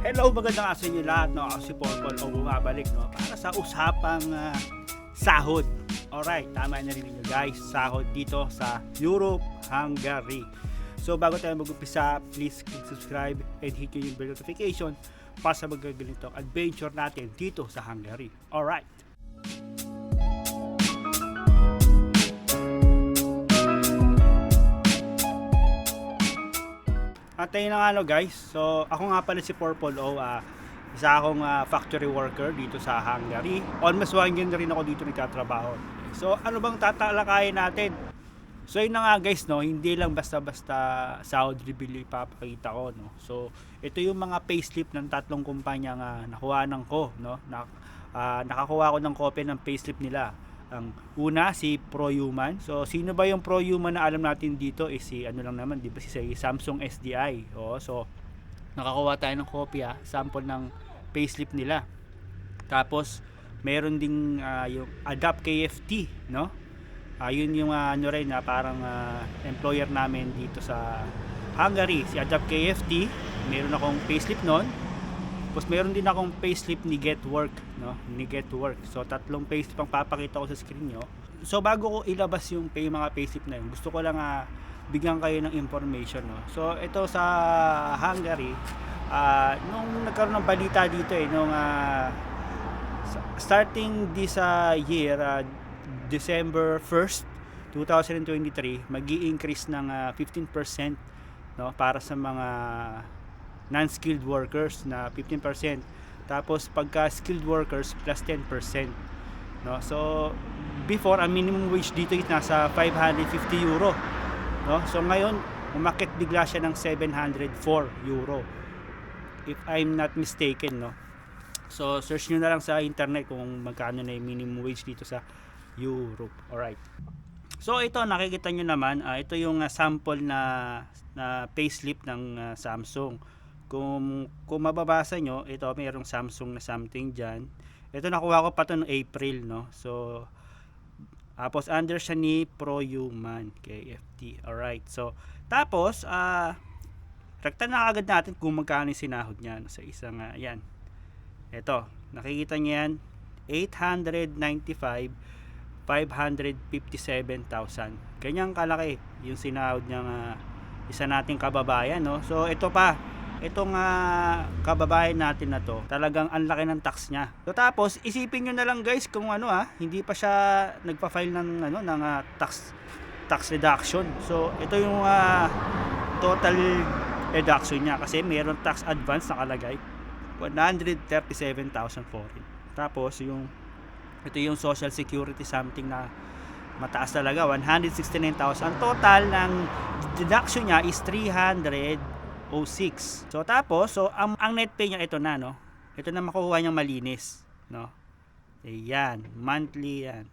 Hello, magandang araw sa inyo lahat, no? Ako si Paul o bumabalik, no? Para sa usapang sahod. Alright, tama na rin ninyo guys, sahod dito sa Europe, Hungary. So bago tayo mag-umpisa, please click subscribe and hit yung bell notification para sa magagalintong adventure natin dito sa Hungary. Alright. At ayun na nga guys, so ako nga pala si Purple O, isa akong factory worker dito sa Hungary. Almost 1 year na rin ako dito nagtatrabaho. So ano bang tatalakayin natin? So yun na nga guys, no, hindi lang basta-basta sahod reveal ipapakita ko, no. So ito yung mga payslip ng tatlong kumpanya nga nakuhanan ko, no. Nakakuha ko ng copy ng payslip nila. Ang una si ProHuman. So sino ba yung ProHuman na alam natin dito is si ano lang naman, di ba, si Samsung SDI. So nakakuha tayo ng kopya, sample ng payslip nila. Tapos meron ding yung Adapt KFT, no? Yun yung ano rin na parang employer namin dito sa Hungary, si Adapt KFT. Meron akong payslip noon. Tapos meron din akong payslip ni GetWork, no? Ni GetWork. So tatlong payslip ang papakita ko sa screen nyo. So bago ko ilabas yung mga payslip na yun, gusto ko lang bigyan kayo ng information, no? So ito sa Hungary, nung nagkaroon ng balita dito nung starting this year, December 1st, 2023, magi-increase ng 15%, no, para sa mga non-skilled workers na 15%. Tapos pagka skilled workers plus 10%, no. So before ang minimum wage dito is nasa 550 euro, no. So ngayon umakyat bigla siya ng 704 euro if I'm not mistaken, no. So search nyo na lang sa internet kung magkano na yung minimum wage dito sa Europe. Alright. So ito nakikita nyo naman, ito yung sample na payslip ng Samsung. Kung mababasa nyo, ito mayroong Samsung na something dyan. Ito nakuha ko pa ito noong April, no. So tapos under siya ni ProHuman KFT. Alright. So tapos rekta na agad natin kung magkano yung sinahod niya, no, sa isang yan. Ito, nakikita nyo yan, 895 557,000. Ganyang kalaki yung sinahod ng isa nating kababayan, no. So ito pa, itong kababayan natin na to, talagang ang laki ng tax niya. So tapos isipin niyo na lang guys kung hindi pa siya nagpa-file ng ng tax reduction. So ito yung total deduction niya kasi mayroon tax advance nakalagay 137,000 foreign. Tapos ito yung social security something na mataas talaga, 169,000. Ang total ng deduction niya is 306. So tapos ang net pay niya ito na, no. Ito na makukuha niyang malinis, no. Ayan, monthly yan.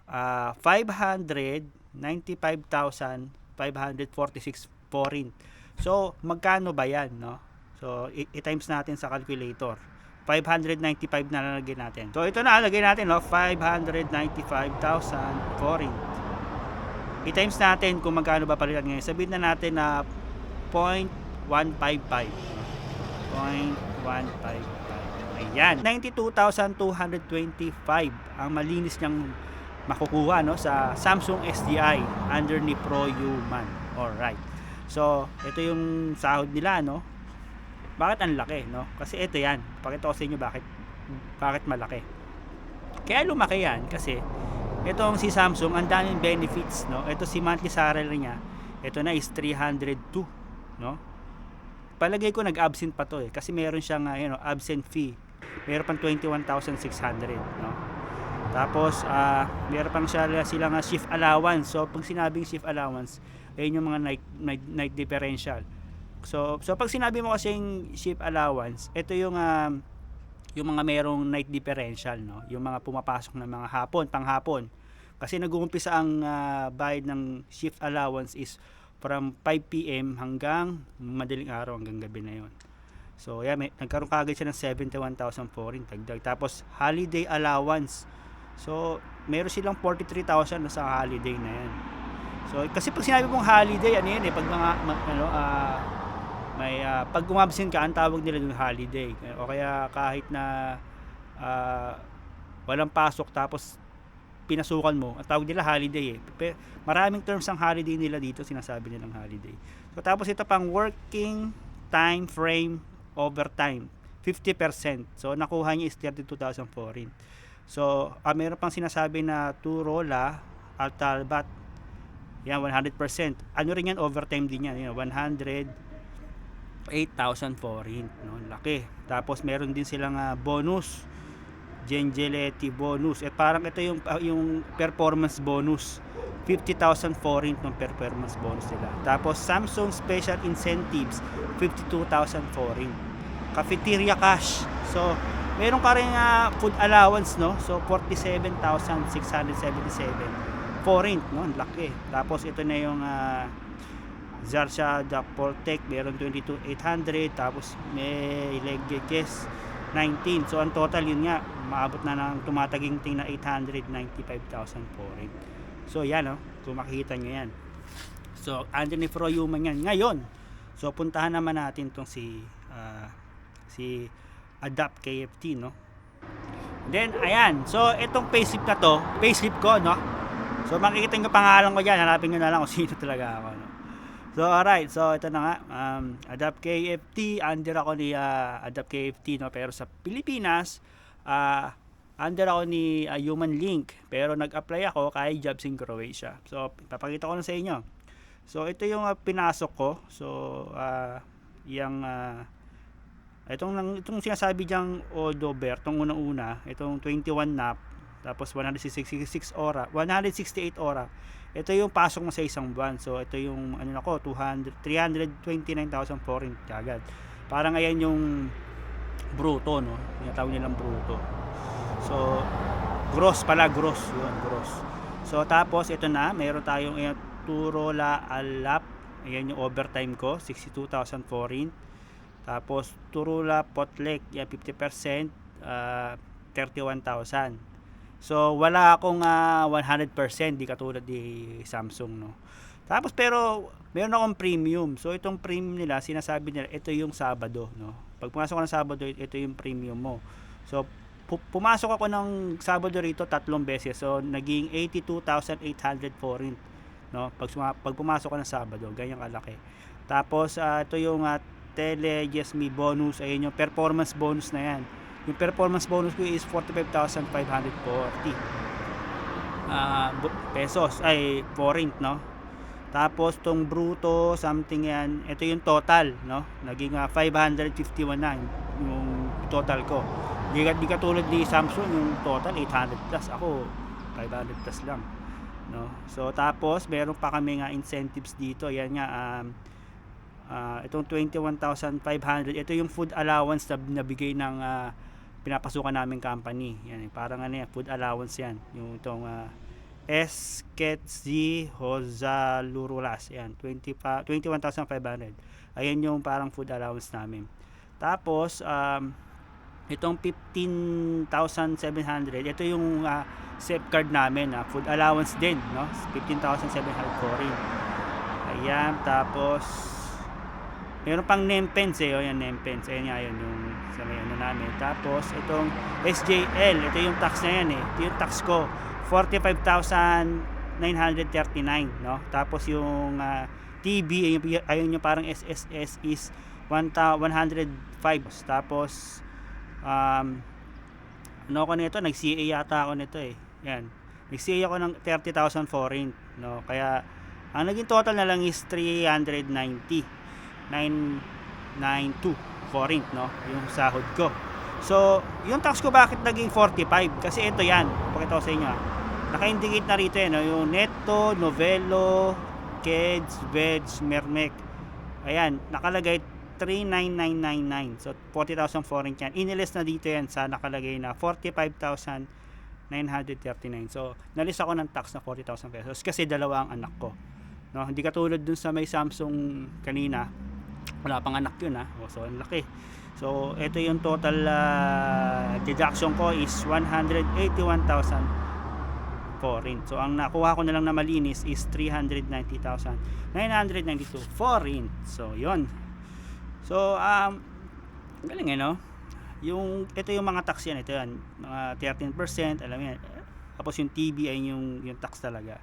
595,546 foreign. So magkano ba yan, no? So i-times natin sa calculator. 595 na lalagay natin. So ito na lagay natin, no, 595,000 foreign. I-times natin kung magkano ba palitan ngayon. Sabihin na natin na 0.155. 0.155. Ayan. 92,225 ang malinis niyang makukuha, no, sa Samsung SDI under ni ProHuman. Alright. So, ito yung sahod nila, no. Bakit ang laki, no? Kasi ito yan. Pakita ko sa inyo bakit malaki. Kaya lumaki yan kasi itong si Samsung, ang daming benefits, no. Ito si monthly salary niya. Ito na is 302, no? Palagay ko nag-absent pa to kasi meron siyang absent fee. Meron pang 21,600, no? Tapos meron pang silang shift allowance. So pag sinabing shift allowance, ayun yung mga night differential. So pag sinabi mo kasing shift allowance, ito yung mga merong night differential, no? Yung mga pumapasok ng mga panghapon. Kasi nag-uumpisa ang bayad ng shift allowance is from 5 PM hanggang madaling araw, hanggang gabi na yon. So nagkaroon kagad siya ng 71,000 foreign dagdag. Tapos holiday allowance. So meron silang 43,000 sa holiday na yan. So kasi pag sinabi mong holiday, pag mga pag umabsent ka, ang tawag nila yung holiday. O kaya kahit na walang pasok tapos pinasukan mo, ang tawag nila holiday maraming terms ang holiday nila dito, sinasabi nilang holiday. So tapos ito pang working time frame overtime 50%. So nakuha niya is 32,000 foreign. So meron pang sinasabi na Turola Altalbat, yan 100%. Ano rin yan, overtime din yan, 108,000 foreign, no? Laki. Tapos meron din silang bonus, Gengeletti bonus. Parang ito yung performance bonus, 50,000 foreign ng performance bonus nila. Tapos Samsung special incentives, 52,000 foreign. Cafeteria cash. So meron ka rin food allowance, no? So 47,677 foreign, no? Laki. Tapos ito na yung Zarsha Poltec, meron 22,800. Tapos may Legeges 19. So ang total yun nga, maabot na ng tumataginting na 895,000 foreign. So yan, no? Kung makikita nyo yan. So Anthony Froyuman yan. Ngayon, so puntahan naman natin tong si Adapt KFT, no? Then ayan, so itong payslip na to, payslip ko, no? So makikita nyo pangalan ko dyan, hanapin nyo na lang kung sino talaga ako, no? So alright, so ito na nga, Adapt KFT, under ako ni Adapt KFT, no? Pero sa Pilipinas, under ako ni Human Link, pero nag-apply ako kay Jobs in Croatia. So papakita ko na sa inyo. So ito yung pinasok ko. So itong sinasabi diyang Odober, itong unang-una, itong 21 nap, tapos 168 ora. Ito yung pasok mo sa isang buwan. So ito yung 329,000 foreign kagad. Parang ayan yung bruto, no? Tinatawag nilang bruto. So gross pala, gross. Yun, gross. So tapos ito na, mayroon tayong Turola Alap. Ayan yung overtime ko, 62,000 foreign. Tapos Turula Potlek, yan 50%, 31,000. So wala akong 100%, di katulad di Samsung, no. Tapos pero meron akong premium. So itong premium nila, sinasabi nila ito yung Sabado, no. Pag pumasok ka ng Sabado, ito yung premium mo. So pumasok ako ng Sabado rito 3 beses. So naging 82,800 foreign, no. Pag pumasok ka ng Sabado, ganyan kalaki. Tapos ito yung Telegesmi bonus, ayun yung performance bonus na yan. Yung performance bonus ko is 45,540 pesos, ay foreign, no. Tapos tong bruto something yan, ito yung total, no, naging 551 na yung total ko. Di katulad ni Samsung, yung total 800 plus, ako 500 plus lang, no. So tapos meron pa kami incentives dito, yan nga, itong 21,500, ito yung food allowance na nabigay ng pinapasukan namin company. Yan, parang food allowance yan. Yung itong Esketzi Hozalurulas. Yan, 21,500. Ayan yung parang food allowance namin. Tapos itong 15,700, ito yung safeguard namin, food allowance din, no? 15,700 foreign. Ayan, tapos meron pang Nempens yan, Nempens. Ayan nga yun, yung sa may namin. Tapos itong SJL, ito yung tax na yan, ito yung tax ko, 45,939, no. Tapos yung TB, ayun yung parang SSS is 105. Tapos ano ko nito, nag-CA yata ako nito yan, nag-CA ako ng 30,000 foreign, no. Kaya ang naging total na lang is 390,992 foreign, no, yung sahod ko. So yung tax ko bakit naging 45? Kasi ito yan, pakita ko sa inyo, naka-indicate na rito yan, no? Yung Netto, Novelo, Keds, Veg, Mermek, ayan, nakalagay 39999. So 40,000 foreign yan, inilis na dito yan sa nakalagay na 45,939. So nalis ako ng tax na 40,000 pesos kasi dalawa ang anak ko, no. Hindi katulad dun sa may Samsung kanina, wala pang anak yun, so ang laki. So ito yung total deduction ko is 181,000 foreign. So ang nakuha ko na lang na malinis is 390,992 foreign. So yun, So, galing no? Ito yung mga tax yan, ito yan, mga 13%, alam mo yan. Tapos yung TB ay yung tax talaga.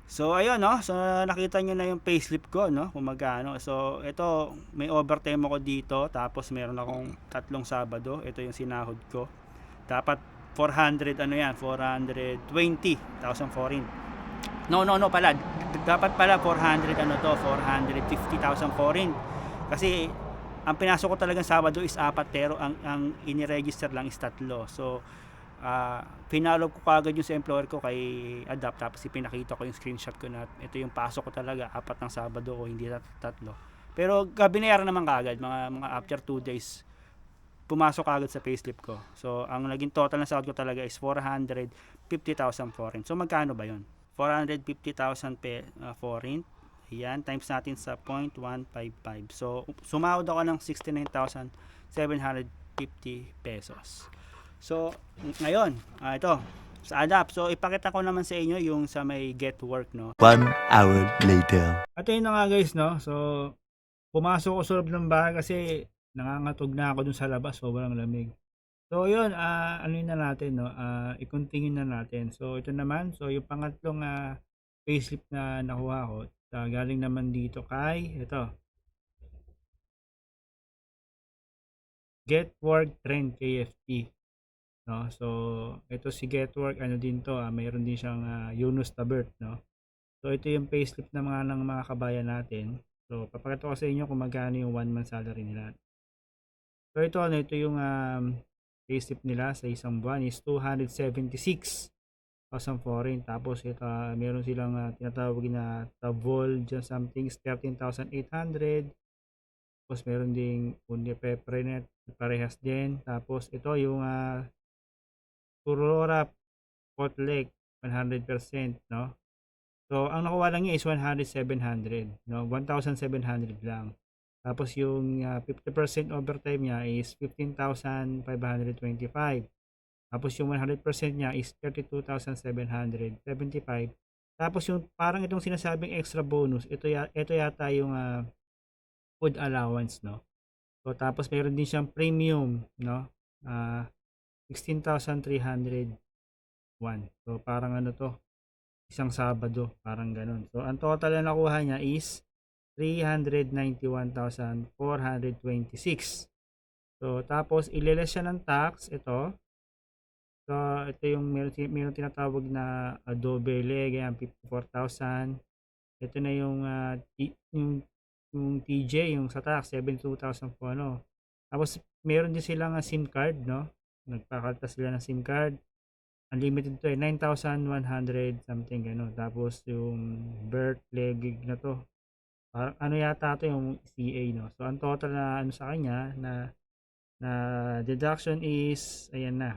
So ayun no, so nakita niyo na yung payslip ko no, kung magkano. So ito may overtime ako dito, tapos meron akong tatlong Sabado, ito yung sinahod ko. Dapat 400 ano yan, 420,000 foreign. No pala. Dapat pala 400 ano to, 450,000 foreign. Kasi ang pinasok ko talagang Sabado is apat, pero ang iniregister lang is tatlo. So pinalo ko kagad yung sa employer ko kay Adapt, tapos ipinakita ko yung screenshot ko na ito yung pasok ko talaga, apat ng Sabado ko, hindi tatlo. Pero binayaran naman kagad, mga after 2 days pumasok agad sa payslip ko. So ang naging total na sahod ko talaga is 450,000 foreign. So magkano ba yun? 450,000 foreign. Ayan, times natin sa 0.155. So sumahod ako ng 69,750 pesos. So, ngayon, ito, sa Adapt. So, ipakita ko naman sa inyo yung sa may Get Work, no? 1 hour later. At yun na nga guys, no? So, pumasok ko sa loob ng bahay kasi nangangatog na ako dun sa labas, sobrang lamig. So, yun, ano yun na natin, no? I-continue na natin. So, ito naman, so yung pangatlong payslip na nakuha ko, galing naman dito kay, ito, Get Work Trend KFT. No, so ito si Getwork, ano din to, mayroon din siyang Yunus Tabert, no. So ito yung payslip ng mga kabayan natin. So papakita ko sa inyo kung magkano yung 1 month salary nila. So ito yung payslip nila sa isang buwan is 276,000 foreign. Tapos ito meron silang tinatawag na Tavol dyan something 13,800. Tapos meron ding Unipeprenet parehas din. Tapos ito yung Aurora Port Lake 100%, no. So ang nakuha lang niya is 100,700, no, 1,700 lang. Tapos yung 50% overtime niya is 15,525. Tapos yung 100% niya is 32,775. Tapos yung parang itong sinasabing extra bonus, ito yata yung food allowance, no. So tapos meron din siyang premium, no, 16,301. So parang ano to, isang Sabado, parang ganun. So ang total na nakuha niya is 391,426. So tapos ililess siya ng tax, ito. So ito yung meron tinatawag na adobe leg, 54,000. Ito na yung TJ, yung sa tax 72,000 po ano. Tapos meron din silang SIM card, no. Nagpakalta sila ng SIM card. Unlimited to 9,100 something gano'n. Tapos yung birth leg na to, parang ano yata to yung CA, no. So ang total na ano sa kanya na deduction is ayan na,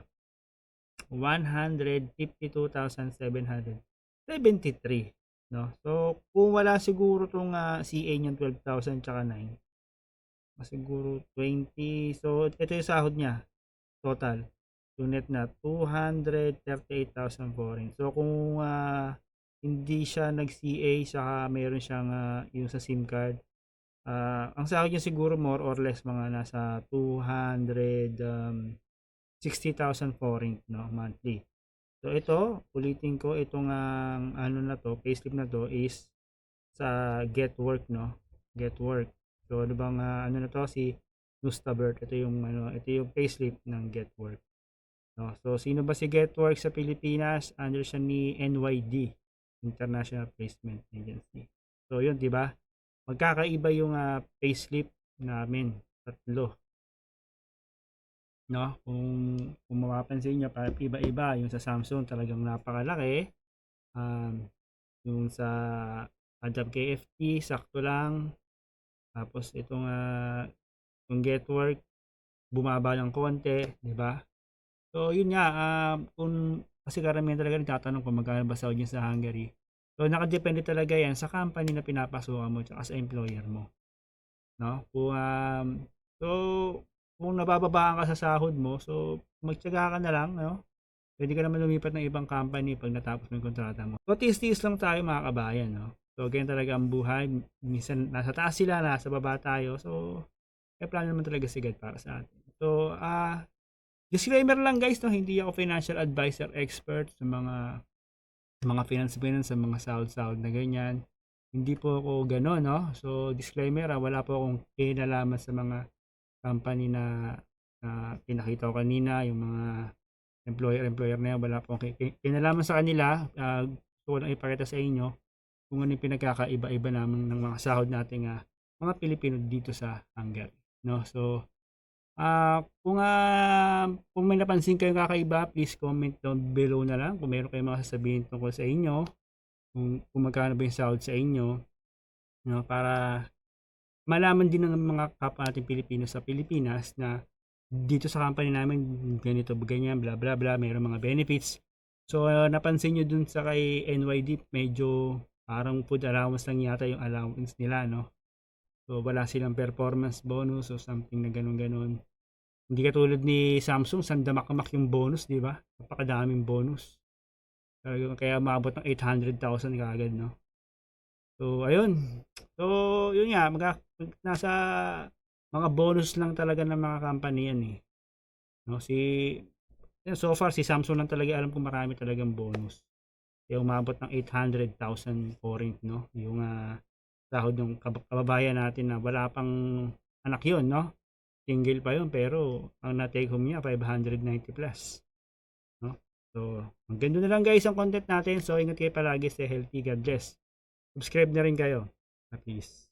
152,773, no. So kung wala siguro tong CA niyang 12,000 tsaka 9, siguro 20. So ito yung sahod niya total. Yung net na 238,000 foreign. So kung hindi siya nag-CA saka meron siyang yung sa SIM card, ang sahod niya siguro more or less mga nasa 260,000 foreign, no, monthly. So ito, ulitin ko, itong ano na to, payslip na to is sa Get Work, no. Get Work. So ano bang ano na to, si Nustabert, ito yung payslip ng Get Work. No, so sino ba si Getwork sa Pilipinas? Under siya ni NYD, International Placement Agency. So yun, 'di ba? Magkakaiba yung payslip namin, tatlo. No, kung mapapansin niyo, parang iba-iba. Yung sa Samsung talagang napakalaki. Yung sa Adapt KFT sakto lang. Tapos itong yung Getwork bumaba ng konti, 'di ba? So yun nga, kung kasi karamihan talaga nagtatanong kung magkano ba sahod niya sa Hungary. So nakadepende talaga yan sa company na pinapasukan mo at sa employer mo, no? So kung nabababaan ka sa sahod mo, so magtiyaga ka na lang, no? Pwede ka naman lumipat ng ibang company pag natapos mo yung kontrata mo. So tiis-tiis lang tayo mga kabayan, no? So, ganyan talaga ang buhay. Minsan nasa taas sila, nasa baba tayo. So, may plano naman talaga si God para sa atin. So, disclaimer lang guys, no, hindi ako financial advisor expert sa mga finance, sa mga sahod-sahod na ganyan. Hindi po ako gano'n, no? So, disclaimer, wala po akong kinalaman sa mga company na pinakita ko kanina, yung mga employer na yan, wala po akong kinalaman sa kanila. Gusto ko lang ipakita sa inyo kung ano yung pinagkakaiba-iba naman ng mga sahod nating mga Pilipino dito sa Hungary, no? So, kung may napansin kayong kakaiba, please comment down below na lang kung meron kayong mga sasabihin tungkol sa inyo, kung magkano ba yung sahod sa inyo, no? Para malaman din ng mga kapwa nating Pilipino sa Pilipinas na dito sa company namin ganito, ganyan, bla bla bla, mayroong mga benefits. So, napansin nyo dun sa kay NYD, medyo parang food allowance lang yata yung allowance nila, no? So, wala silang performance bonus o something na ganun-ganun. Hindi katulad ni Samsung, sandamak-mak yung bonus, di ba? Napakadaming bonus. Talagang kaya maabot ng 800,000 kaagad, no? So, ayun. So, yun nga, nasa mga bonus lang talaga ng mga company yan eh. No, so far, si Samsung lang talaga alam ko marami talagang bonus. Kaya umabot ng 800,000 forint, no? Yung sahod ng kababayan natin na wala pang anak yun, no? Single pa yun, pero ang na-take home niya 590 plus, no? So, hanggang doon na lang guys ang content natin. So, ingat kayo palagi, stay healthy, God bless. Subscribe na rin kayo. Peace.